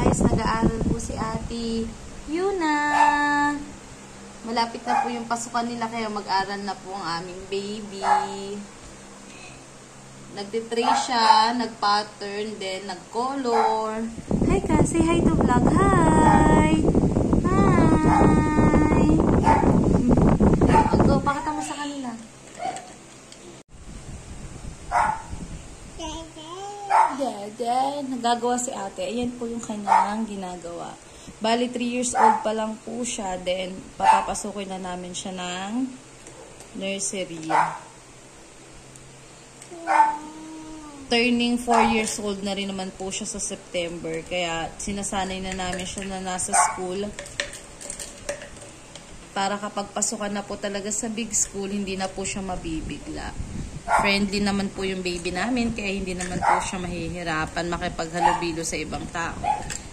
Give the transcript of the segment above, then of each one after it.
guys, nag-aaral po si Ate Yuna. Malapit na po yung pasukan nila kaya mag-aral na po ang aming baby. Nagtitray siya, nag-pattern, then nag-color. Hi ka, say hi to vlog. Hi! Hi! Go, pakita mo sa kanila. Nagagawa si ate. Ayan po yung kanyang ginagawa. Bali, 3 years old pa lang po siya. Then, papapasukin na namin siya ng nursery. Turning 4 years old na rin naman po siya sa September. Kaya, sinasanay na namin siya na nasa school. Para kapag pasukan na po talaga sa big school, hindi na po siya mabibigla. Friendly naman po yung baby namin, kaya hindi naman po siya mahihirapan makipaghalubilo sa ibang tao.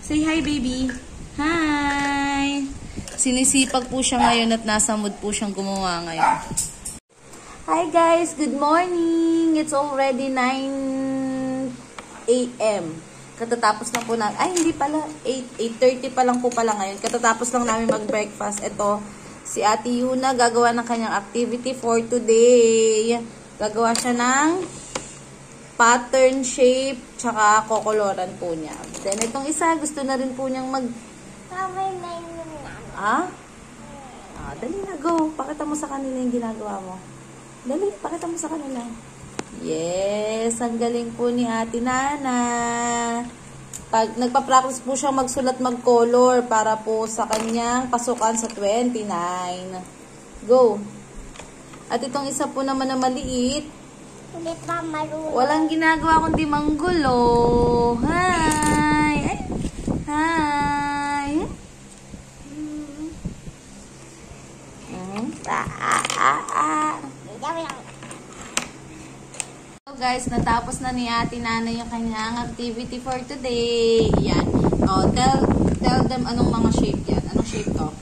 Say hi, baby! Hi! Sinisipag po siya ngayon at nasa mood po siyang gumawa ngayon. Hi guys! Good morning! It's already 9 AM. Katatapos lang po na, ay hindi pala, 8:30 pa lang po pala ngayon. Katatapos lang namin mag-breakfast. Ito, si Ate Yuna gagawa ng kanyang activity for today. Gagawa siya ng pattern, shape, tsaka kokoloran po niya. Then, itong isa, gusto na rin po niyang dali na, go. Pakita mo sa kanila yung ginagawa mo. Dali, pakita mo sa kanila. Yes, ang galing po ni Ate Nana. Pag nagpa-practice po siya magsulat, mag-color para po sa kanyang pasukan sa 29. Go. At itong isa po naman na maliit, hindi pa marunong. Walang ginagawa kundi manggulo. Hi! Ay. Hi! So guys, natapos na ni Ate Nana yung kanyang activity for today. Yan. Oh, tell them anong mga shape yan. Anong shape to?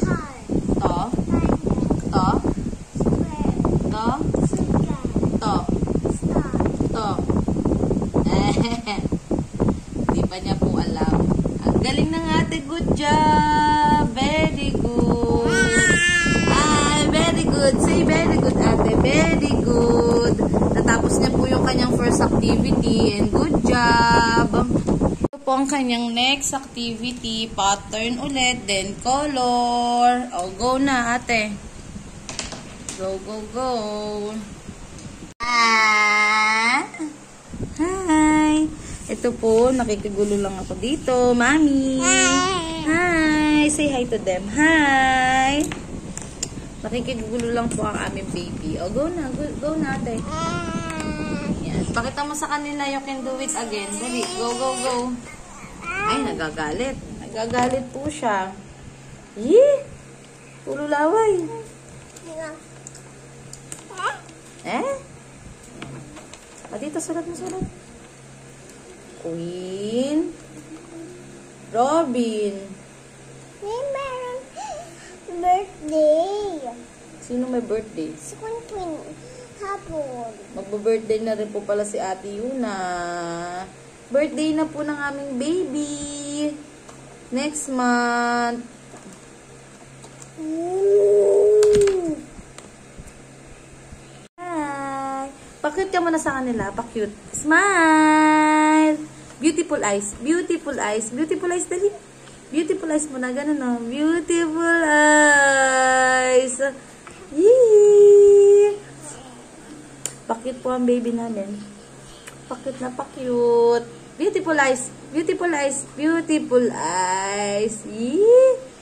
Heart. To? To? To? To. To. Di pa niya po alam. Ang galing ng ate. Good job. Very good. Ay, very good. Say very good, ate. Very good. Natapos niya po yung kanyang first activity. And good job. Ito po ang kanyang next activity. Pattern ulit. Then color. Oh, go na, ate. Go, go, go. Hi. Ito po, nakikigulo lang ako dito. Mami. Hi. Say hi to them. Hi. Nakikigulo lang po ang aming baby. O, go na. Go na, ate. Yan. Pakita mo sa kanila you can do it again. Dali. Go, go, go. Ay, nagagalit. Nagagalit po siya. Yee. Puro laway. Dito, sulat mo, sulat. Queen. Robin. May meron birthday. Sino may birthday? Si Queen. Hapon. Magbo-birthday na rin po pala si Ate Yuna. Birthday na po ng aming baby. Next month. Pa-cute ka muna sa kanila. Pa-cute. Smile! Beautiful eyes. Beautiful eyes. Beautiful eyes. Dali. Beautiful eyes muna. Ganun, no? Beautiful eyes. Yee! Pa-cute po ang baby namin. Pa-cute na pa-cute. Beautiful eyes. Beautiful eyes. Beautiful eyes. Yee!